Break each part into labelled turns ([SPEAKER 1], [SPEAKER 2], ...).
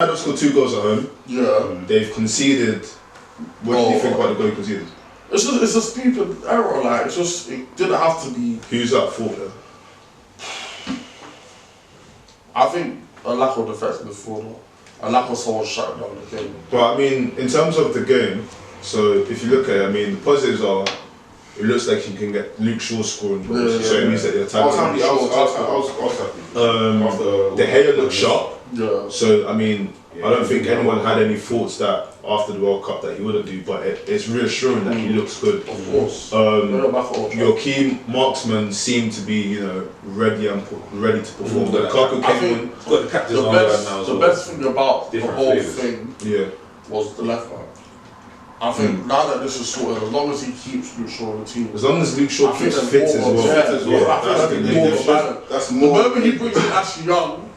[SPEAKER 1] They've scored 2 goals at home.
[SPEAKER 2] Yeah.
[SPEAKER 1] They've conceded. What do you think about the goal he conceded?
[SPEAKER 2] It's a stupid error. Like it didn't have to be.
[SPEAKER 1] Who's at fault there?
[SPEAKER 2] I think a lack of defense in the forward, a lack of someone shutting down the game.
[SPEAKER 1] But I mean, in terms of the game, so if you look at it, I mean, the positives are. It looks like you can get Luke Shaw scoring goals, so it means that you're talented.
[SPEAKER 3] I was happy.
[SPEAKER 1] De Gea looked sharp.
[SPEAKER 2] Yeah.
[SPEAKER 1] So I mean, I don't think anyone had any thoughts that after the World Cup that he wouldn't do, but it's reassuring that he looks good.
[SPEAKER 2] Of course.
[SPEAKER 1] Your key marksmen seem to be, ready to perform. Lukaku came in.
[SPEAKER 3] Got the captain's arm right now as well.
[SPEAKER 2] The best thing about
[SPEAKER 3] Different
[SPEAKER 2] the whole
[SPEAKER 3] flavours.
[SPEAKER 2] thing was the left back. I think now that this is sorted, as long as he keeps Luke Shaw on the team,
[SPEAKER 1] As long as Luke Shaw keeps fit as well.
[SPEAKER 2] That's more. The moment he brings in Ashley Young,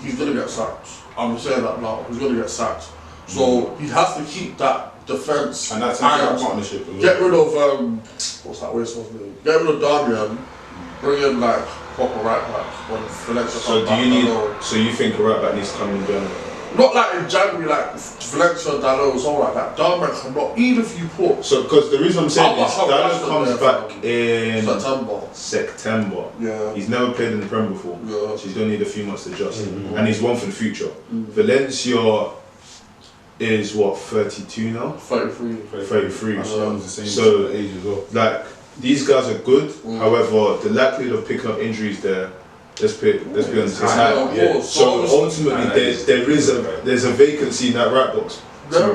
[SPEAKER 2] he's gonna get sacked. I'm saying that now. He's gonna get sacked. So he has to keep that defense
[SPEAKER 3] and that's a partnership.
[SPEAKER 2] Get rid of what's that waste of name? Get rid of Darmian. Bring in like proper right back when Valencia.
[SPEAKER 1] So you think a right back needs to come in January?
[SPEAKER 2] Not like in January, like Valencia, Dalot, something like that. Darmian cannot. Even if you put.
[SPEAKER 1] So because the reason I'm saying is Dalot comes back in September.
[SPEAKER 2] Yeah.
[SPEAKER 1] He's never played in the Prem before.
[SPEAKER 2] Yeah.
[SPEAKER 1] So he's gonna need a few months to adjust, and he's one for the future. Valencia is what 32 now. 33.
[SPEAKER 3] So age as well.
[SPEAKER 1] Like these guys are good. However, the likelihood of picking up injuries there. Let's be honest. So ultimately, there's a vacancy in that right box.
[SPEAKER 2] They're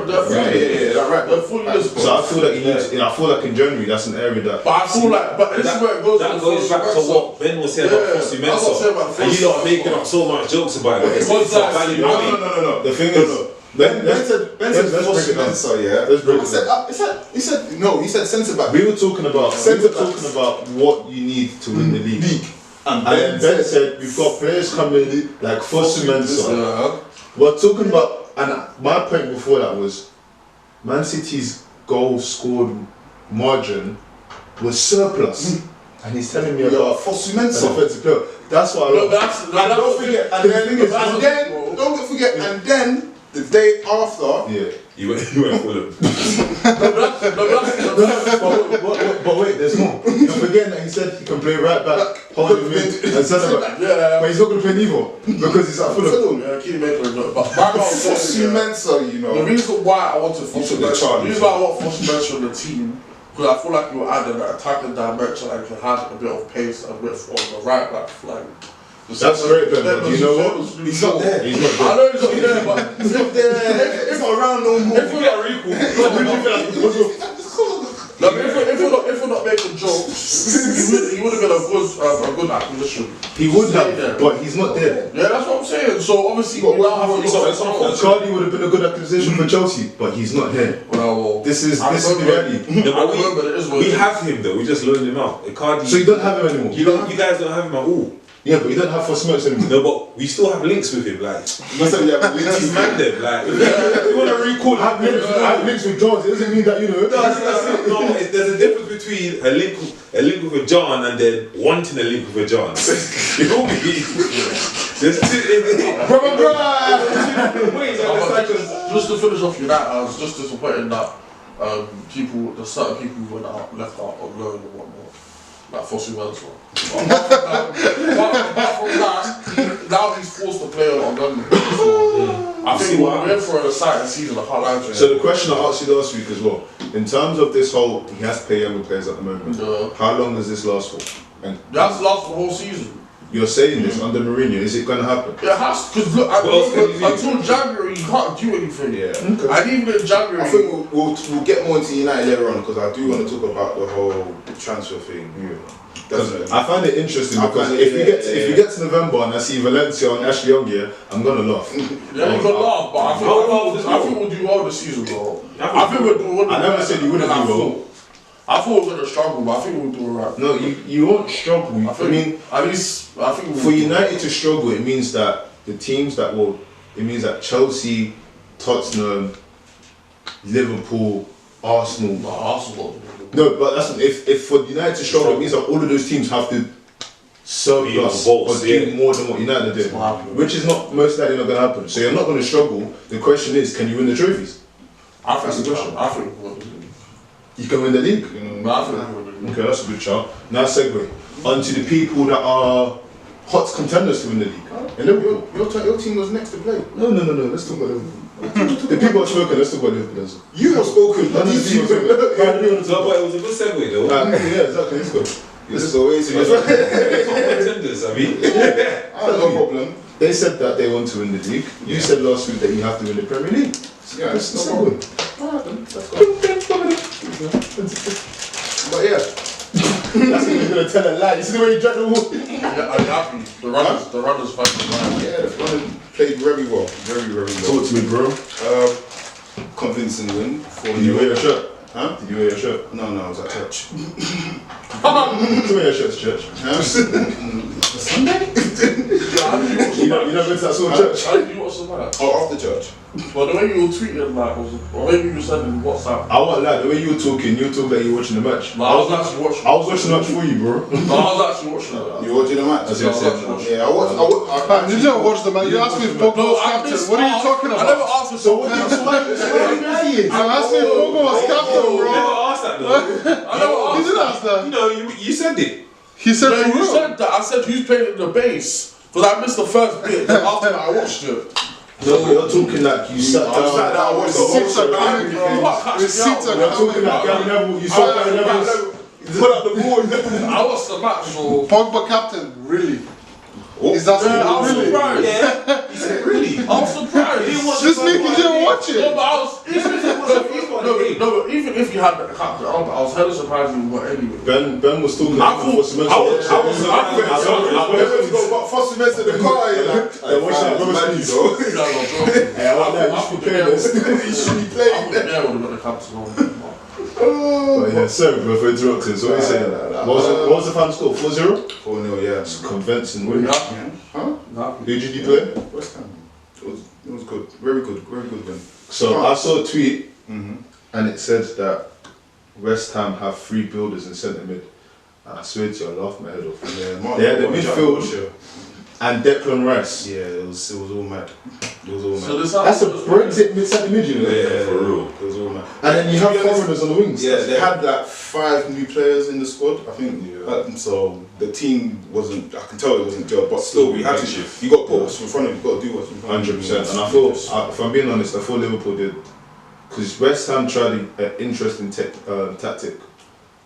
[SPEAKER 2] fully.
[SPEAKER 1] So I feel like you need. I feel like in January that's an area that.
[SPEAKER 2] But I feel like, but this is where it goes.
[SPEAKER 3] That goes back to what Ben was saying about Fosu Mensah. And you lot are making up so much jokes about it.
[SPEAKER 1] No. The thing is.
[SPEAKER 3] Ben said Fosu Mensah, yeah. Let's break it down. He said centre back.
[SPEAKER 1] We were talking about what you need to win the league. And then Ben said we've got players coming like Fosu Mensah. We're talking about, and my point before that was Man City's goal scored margin was surplus. And he's telling me about
[SPEAKER 3] Fosu Mensah.
[SPEAKER 1] Defensive player. That's what I love.
[SPEAKER 3] Don't forget, and then the day after,
[SPEAKER 1] you went Fulham. But wait, there's more. You're forgetting that he said he can play right back, holding mid, and centre back. But he's not going to play neither because he's at Fulham.
[SPEAKER 2] But
[SPEAKER 3] Fosu Mensah,
[SPEAKER 2] the reason why I wanted Fosu Mensah on the team, because I feel like you add an attacking dimension and can have a bit of pace and width on the right back flank.
[SPEAKER 1] That's great, Ben, but do you know what?
[SPEAKER 3] He's not there.
[SPEAKER 1] He's not
[SPEAKER 2] I know he's not there, but
[SPEAKER 3] he's not there. He's not around no more.
[SPEAKER 2] If we're not making jokes, he would have been a good acquisition.
[SPEAKER 1] He would have, but he's not there.
[SPEAKER 2] Yeah, that's what I'm saying. So obviously, we now have to
[SPEAKER 1] Cardi would have been a good acquisition for Chelsea, but he's not here.
[SPEAKER 2] Well,
[SPEAKER 1] this is the reality.
[SPEAKER 3] We have him though. We just loaned him out. Icardi.
[SPEAKER 1] So you don't have him anymore.
[SPEAKER 3] You guys don't have him at all.
[SPEAKER 1] Yeah, but you don't have Fosu Mensah anymore.
[SPEAKER 3] No, but we still have links with him. Like,
[SPEAKER 1] he's
[SPEAKER 3] man them. Like,
[SPEAKER 1] you want to recall? I have links with John. It doesn't mean that
[SPEAKER 3] No, there's a difference between a link with a John and then wanting a link with a John. You know me? There's
[SPEAKER 2] just to finish off with that, I was just disappointed that certain people who went out, left out on loan and whatnot. Like Fosu Mensah. Apart from that, now he's forced to play on London. I think we're in for an exciting season. I can't lie to you.
[SPEAKER 1] So the question I asked you last week as well, in terms of this whole, he has to play younger players at the moment. How long does this last for?
[SPEAKER 2] It has to last the whole season.
[SPEAKER 1] You're saying this under Mourinho, is it going to happen?
[SPEAKER 2] It has, because look, until January you can't do anything.
[SPEAKER 3] Yeah.
[SPEAKER 2] Okay. And even in January,
[SPEAKER 3] I think we'll get more into United later on because I do want to talk about the whole transfer thing.
[SPEAKER 1] Definitely. I find it interesting because if you get to November and I see Valencia and Ashley Young here, I'm gonna laugh.
[SPEAKER 2] Yeah, you're gonna laugh, but I think we'll do well this season, bro. I think we'll do well.
[SPEAKER 1] I never said you wouldn't do well.
[SPEAKER 2] I thought we were gonna struggle, but I think we'll do alright.
[SPEAKER 1] No, you won't struggle. I mean,
[SPEAKER 2] at least I think
[SPEAKER 1] for United to struggle, it means that the teams that will, it means that Chelsea, Tottenham, Liverpool, Arsenal.
[SPEAKER 2] Arsenal.
[SPEAKER 1] No, but that's if for United to struggle, it means that all of those teams have to surplus or do more than what United did, which is not most likely not going to happen. So you're not going to struggle. The question is, can you win the trophies?
[SPEAKER 2] That's the question. I think we'll win the league.
[SPEAKER 1] You can win the league.
[SPEAKER 2] I think we'll win the league.
[SPEAKER 1] Okay, that's a good shout. Now segue onto the people that are hot contenders to win the league. And
[SPEAKER 4] Your team was next to play.
[SPEAKER 1] No. Let's talk about Liverpool. The people are spoken. Let's talk about Liverpool.
[SPEAKER 4] You were spoken.
[SPEAKER 1] No, these people are spoken.
[SPEAKER 3] No, but it was a good segue though.
[SPEAKER 1] Yeah, exactly. Let's go.
[SPEAKER 4] This is always
[SPEAKER 3] Contenders, I mean.
[SPEAKER 4] no problem.
[SPEAKER 1] They said that they want to win the league. You said last week that you have to win the Premier League.
[SPEAKER 4] Yeah,
[SPEAKER 1] Let's
[SPEAKER 4] no
[SPEAKER 1] go.
[SPEAKER 4] problem. Alright then, let's go. But yeah,
[SPEAKER 1] That's when you're going to tell a lie. You see the way you drank the water?
[SPEAKER 2] Yeah, I'm happy. The runners fucking ran.
[SPEAKER 4] yeah, the front played very well. Very well.
[SPEAKER 1] Talk to me, bro.
[SPEAKER 4] Convincing win.
[SPEAKER 1] Did you wear your shirt?
[SPEAKER 4] Huh?
[SPEAKER 1] Did you wear your shirt?
[SPEAKER 4] No, I was at church.
[SPEAKER 1] Did you wear your shirt to church?
[SPEAKER 4] Sunday?
[SPEAKER 1] You know went to that sort of church?
[SPEAKER 2] How did you watch the match?
[SPEAKER 4] Oh, after church.
[SPEAKER 2] But the way you were tweeting, like, or maybe you were sending WhatsApp.
[SPEAKER 1] I won't lie, the way you were talking like you were watching the match.
[SPEAKER 2] Like, I was actually watching.
[SPEAKER 1] I was watching the match for you, bro.
[SPEAKER 2] No, I was actually watching it.
[SPEAKER 4] You watching the match?
[SPEAKER 1] That's what I said.
[SPEAKER 4] Yeah, I watched.
[SPEAKER 5] You didn't watch the match. You asked me if Pogba was captain. What are you talking
[SPEAKER 2] I never
[SPEAKER 5] about?
[SPEAKER 2] asked for
[SPEAKER 1] So what did you
[SPEAKER 5] You asked me if Pogba was captain,
[SPEAKER 3] You
[SPEAKER 5] bro.
[SPEAKER 3] never asked that though.
[SPEAKER 2] I never
[SPEAKER 5] You
[SPEAKER 2] asked
[SPEAKER 5] didn't ask that.
[SPEAKER 3] You know, you said it.
[SPEAKER 5] He said
[SPEAKER 2] No,
[SPEAKER 5] for
[SPEAKER 2] you
[SPEAKER 5] real.
[SPEAKER 2] said that. I said who's playing in the base. Because I missed the first bit. Then after that, I watched it.
[SPEAKER 1] No, but you're talking like you sat down.
[SPEAKER 4] I watched the
[SPEAKER 5] Receipts
[SPEAKER 4] whole
[SPEAKER 5] are coming,
[SPEAKER 4] show.
[SPEAKER 5] bro. Receipts are
[SPEAKER 1] You're talking
[SPEAKER 5] coming.
[SPEAKER 1] like Gary Neville. You saw Gary Neville put up the board.
[SPEAKER 2] I watched the match, so.
[SPEAKER 5] Pogba captain, really? Is that
[SPEAKER 2] Yeah, I was
[SPEAKER 5] really?
[SPEAKER 2] surprised.
[SPEAKER 3] Yeah. He said really.
[SPEAKER 2] I was surprised.
[SPEAKER 5] This nigga didn't watch
[SPEAKER 2] No,
[SPEAKER 5] it.
[SPEAKER 2] but I was. Even if it was but even if you had the captain, I was hella surprised you were anyway.
[SPEAKER 1] Ben was talking
[SPEAKER 2] I thought-
[SPEAKER 4] Foster Mensah the car, you know.
[SPEAKER 1] watch that rubbish
[SPEAKER 4] though.
[SPEAKER 1] Hey, I want that. You should be playing this.
[SPEAKER 4] He should be playing.
[SPEAKER 2] Yeah, would have got the captain on.
[SPEAKER 1] But yeah, sorry bro for interrupting. So what are you saying? What was the final score? 4-0?
[SPEAKER 4] 4-0, yeah.
[SPEAKER 1] It's a convincing win.
[SPEAKER 4] Huh?
[SPEAKER 1] Who did you play?
[SPEAKER 4] West Ham. It was good. Very good win.
[SPEAKER 1] So I saw a tweet and it said that West Ham have 3 builders in centre mid. And I swear to you, I laughed my head off.
[SPEAKER 4] Yeah,
[SPEAKER 1] They had the midfield and Declan Rice.
[SPEAKER 4] Yeah, it was all mad. It was all mad.
[SPEAKER 2] So this
[SPEAKER 1] That's a Brexit mid-centre mid, you know?
[SPEAKER 4] Yeah,
[SPEAKER 3] for real.
[SPEAKER 4] It was all mad.
[SPEAKER 1] And then you have foreigners on the wings.
[SPEAKER 4] Yeah, they had like 5 new players in the squad, I think. So the team wasn't, I can tell it wasn't good, but still we had to. You got to put what's in front of you, you got to do what's in front of you.
[SPEAKER 1] 100%. And I thought, if I'm being honest, I thought Liverpool did. Because West Ham tried an interesting tactic.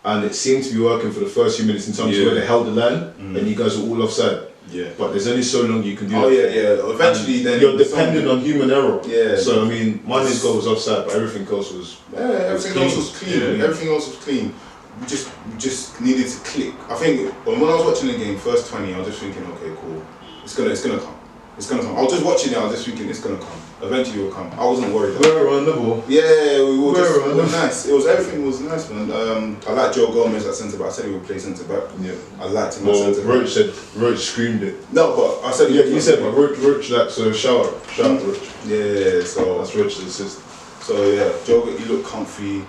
[SPEAKER 1] And it seemed to be working for the first few minutes in terms of where they held the line and you guys were all offside.
[SPEAKER 4] Yeah.
[SPEAKER 1] But there's only so long you can do
[SPEAKER 4] Oh
[SPEAKER 1] that.
[SPEAKER 4] yeah. Eventually, then
[SPEAKER 1] You're dependent on human error.
[SPEAKER 4] Yeah.
[SPEAKER 1] So I mean, Mane's goal was offside, but everything else was.
[SPEAKER 4] Everything else was clean.
[SPEAKER 1] Yeah.
[SPEAKER 4] Everything else was clean. We just needed to click. I think when I was watching the game, first 20, I was just thinking, okay, cool. It's gonna come. It's gonna come. I was just watching it. I was just thinking, it's gonna come. Eventually, it will come. I wasn't worried.
[SPEAKER 1] We're on the ball.
[SPEAKER 4] Yeah, we were just.
[SPEAKER 1] We're
[SPEAKER 4] It was nice. Everything was nice, man. I like Joe Gomez at centre back. I said he would play centre back.
[SPEAKER 1] Yeah.
[SPEAKER 4] I liked him at
[SPEAKER 1] Well,
[SPEAKER 4] centre back.
[SPEAKER 1] Roach screamed it.
[SPEAKER 4] No, but I said
[SPEAKER 1] Yeah, you said, but Roach like so. Shout out, Roach.
[SPEAKER 4] Yeah, so
[SPEAKER 1] That's Roach's assist.
[SPEAKER 4] So yeah, Joe, he looked comfy.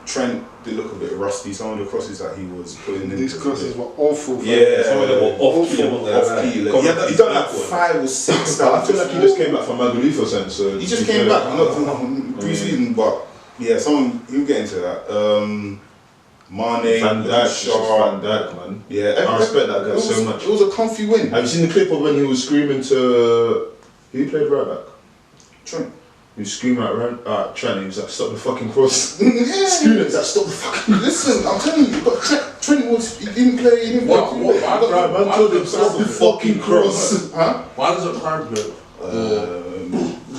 [SPEAKER 4] Trent did look a bit rusty. Some of the crosses that he was putting in.
[SPEAKER 5] These crosses were awful. fam.
[SPEAKER 4] Yeah,
[SPEAKER 3] Some of them were off-key.
[SPEAKER 4] Off-key. Like, he done like 5 or 6.
[SPEAKER 1] I feel like he just came back from Magaluf or something. So
[SPEAKER 4] He just came back. I'm not pre-season, but yeah, he'll get into that. Mane,
[SPEAKER 1] Van Dijk,
[SPEAKER 4] Shaw.
[SPEAKER 1] Van Dijk, man.
[SPEAKER 4] Yeah,
[SPEAKER 1] I respect that guy so much.
[SPEAKER 4] It was a comfy win.
[SPEAKER 1] Have you seen the clip of when he was screaming to who played right back?
[SPEAKER 4] Trent.
[SPEAKER 1] He was screaming at Trent. He was like, "Stop the fucking cross!"
[SPEAKER 4] Yeah.
[SPEAKER 1] Screaming, he was like, "Stop the fucking."
[SPEAKER 4] Listen, I'm telling you, but Trent was. He didn't play. He didn't play.
[SPEAKER 1] Right, man told him, "Stop the fucking cross."
[SPEAKER 4] Huh?
[SPEAKER 2] Why does it Klein play?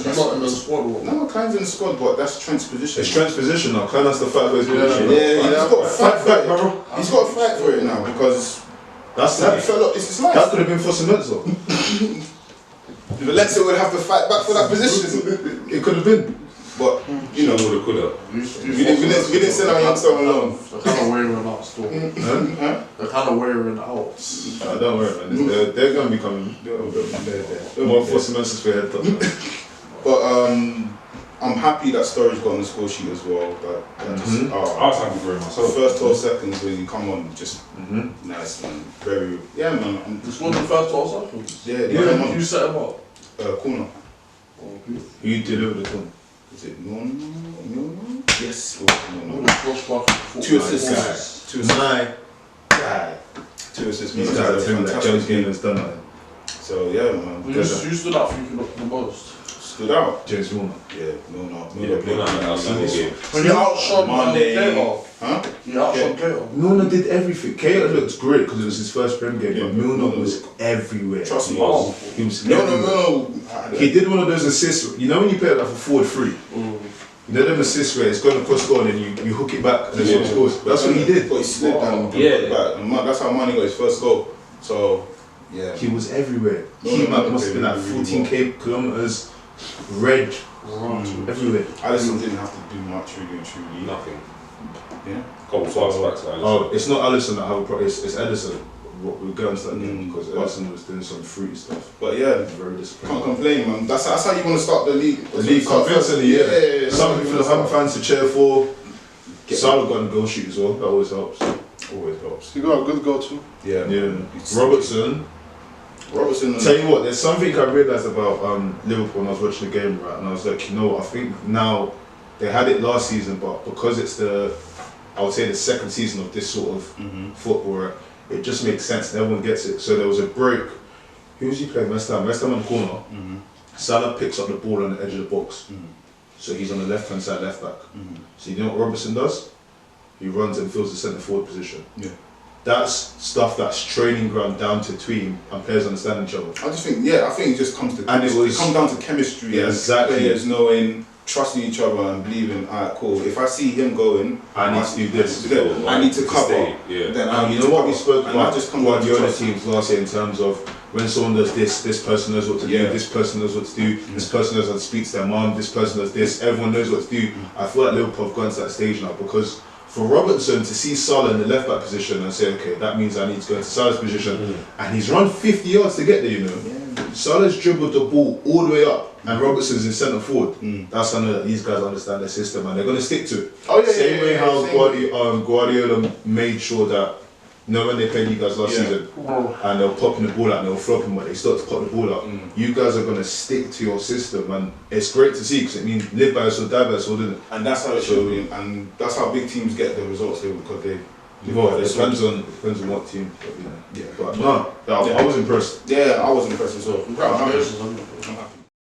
[SPEAKER 2] He's not in the squad or what?
[SPEAKER 4] No, Klein's in the squad, but that's Trent's position.
[SPEAKER 1] It's Trent's position now. Klein has to fight for his position.
[SPEAKER 4] Yeah, he's got to fight for it,
[SPEAKER 1] bro.
[SPEAKER 4] He's got to fight for it now because
[SPEAKER 1] That's
[SPEAKER 4] that
[SPEAKER 1] that.
[SPEAKER 4] fella, it's his life.
[SPEAKER 1] That could have been for Cemento.
[SPEAKER 4] Valencia would have to fight back for that position.
[SPEAKER 1] It could have been.
[SPEAKER 4] But, you know,
[SPEAKER 3] woulda, coulda.
[SPEAKER 4] we didn't send our youngster alone.
[SPEAKER 2] They're kind of wearing out still. They're kind of wearing out.
[SPEAKER 1] Don't worry, man. They're going to be coming. More for Cementos for head top.
[SPEAKER 4] But I'm happy that Sturridge got on the score sheet as well. That just,
[SPEAKER 3] I was happy for him myself.
[SPEAKER 4] first 12 seconds when you come on, just nice man. Very, yeah man.
[SPEAKER 2] This one the first 12 seconds.
[SPEAKER 4] Yeah,
[SPEAKER 2] You set him up.
[SPEAKER 4] corner.
[SPEAKER 2] Oh, beautiful.
[SPEAKER 1] Who delivered the one?
[SPEAKER 4] Is it no? Yes, it was no. Two assists.
[SPEAKER 1] Guys.
[SPEAKER 4] Two assists.
[SPEAKER 1] My guy.
[SPEAKER 4] 2 assists.
[SPEAKER 1] These guys are telling me that Jones game has done nothing.
[SPEAKER 4] So yeah man.
[SPEAKER 2] You stood out for you the most.
[SPEAKER 4] Stood out.
[SPEAKER 1] James Milner.
[SPEAKER 4] Yeah, no.
[SPEAKER 2] When you outshot
[SPEAKER 4] Monday.
[SPEAKER 2] Cater.
[SPEAKER 4] Huh?
[SPEAKER 2] You outshot Cater.
[SPEAKER 1] Milner did everything. Keita looked great because it was his first Prem game,
[SPEAKER 4] Yeah,
[SPEAKER 1] but Milner
[SPEAKER 4] Milner
[SPEAKER 1] was everywhere.
[SPEAKER 4] Trust me.
[SPEAKER 1] He was everywhere.
[SPEAKER 4] No.
[SPEAKER 1] He did one of those assists. You know when you play like for forward three, you know them assists where it's going to cross goal and then you hook it back and then someone scores. That's what he did.
[SPEAKER 4] But he slid down. Back. And that's how Mane got his first goal. So yeah.
[SPEAKER 1] He was everywhere.
[SPEAKER 4] No,
[SPEAKER 1] He
[SPEAKER 4] no,
[SPEAKER 1] must have been like
[SPEAKER 4] really
[SPEAKER 1] 14 kilometers, red, everywhere.
[SPEAKER 4] Alisson didn't have to do much really and truly.
[SPEAKER 3] Nothing.
[SPEAKER 4] Yeah.
[SPEAKER 3] Couple fast backs.
[SPEAKER 1] Oh, it's not Alisson that have a problem. It's Edison. We'll go into that game because Edison was doing some fruity stuff.
[SPEAKER 4] But yeah,
[SPEAKER 1] Very
[SPEAKER 4] can't
[SPEAKER 1] disappointing.
[SPEAKER 4] complain, man. That's how you want to start the league.
[SPEAKER 1] The league convincingly, yeah. Something for the home fans to cheer for.
[SPEAKER 4] Get
[SPEAKER 1] Salah got a goal shoot as well. That always helps.
[SPEAKER 4] Always helps.
[SPEAKER 5] You got a good goal too.
[SPEAKER 4] Yeah.
[SPEAKER 1] Yeah. Robertson. Tell you what, there's something I realised about Liverpool when I was watching the game, right? And I was like, you know what, I think now they had it last season, but because it's I would say the second season of this sort of football, right, it just makes sense and everyone gets it. So there was a break. Who was he playing? West Ham on the corner. Salah picks up the ball on the edge of the box. So he's on the left hand side, left back. So you know what Robertson does? He runs and fills the centre forward position.
[SPEAKER 4] Yeah.
[SPEAKER 1] That's stuff that's training ground down to team and players understand each other.
[SPEAKER 4] I just think, I think it just comes to
[SPEAKER 1] And it
[SPEAKER 4] comes down to chemistry.
[SPEAKER 1] Yeah,
[SPEAKER 4] and
[SPEAKER 1] exactly.
[SPEAKER 4] Players knowing, trusting each other and believing, alright, cool. If I see him going,
[SPEAKER 1] I need to do this.
[SPEAKER 4] I need to cover.
[SPEAKER 3] stay, yeah.
[SPEAKER 4] Then I need
[SPEAKER 1] You
[SPEAKER 4] to
[SPEAKER 1] know what
[SPEAKER 4] cover.
[SPEAKER 1] we spoke
[SPEAKER 4] And that
[SPEAKER 1] about
[SPEAKER 4] just comes down to
[SPEAKER 1] Guardiola
[SPEAKER 4] trust.
[SPEAKER 1] teams last year in terms of when someone does this person knows what to do,
[SPEAKER 4] Yeah.
[SPEAKER 1] this person knows what to do, this person knows how to speak to their mom, this person does this, everyone knows what to do. I feel like Liverpool have gone to that stage now because for Robertson to see Salah in the left back position and say, okay, that means I need to go into Salah's position, and he's run 50 yards to get there, you know. Salah's dribbled the ball all the way up, and Robertson's in centre forward. That's how I know that these guys understand their system and they're going to stick to it.
[SPEAKER 4] Oh, yeah,
[SPEAKER 1] Same
[SPEAKER 4] yeah,
[SPEAKER 1] way
[SPEAKER 4] yeah,
[SPEAKER 1] how
[SPEAKER 4] same.
[SPEAKER 1] Guardiola made sure that, you know, when they played you guys last season and they were popping the ball out and they were flopping, but they start to pop the ball out. You guys are going to stick to your system, and it's great to see because it means live by your sword, die by your sword, isn't it?
[SPEAKER 4] And that's how it should be. And that's how big teams get the results they because they.
[SPEAKER 1] Well, it depends on what team. But, you know.
[SPEAKER 4] Yeah.
[SPEAKER 1] But no, I was impressed.
[SPEAKER 4] Yeah, I was impressed as well.
[SPEAKER 2] Congratulations on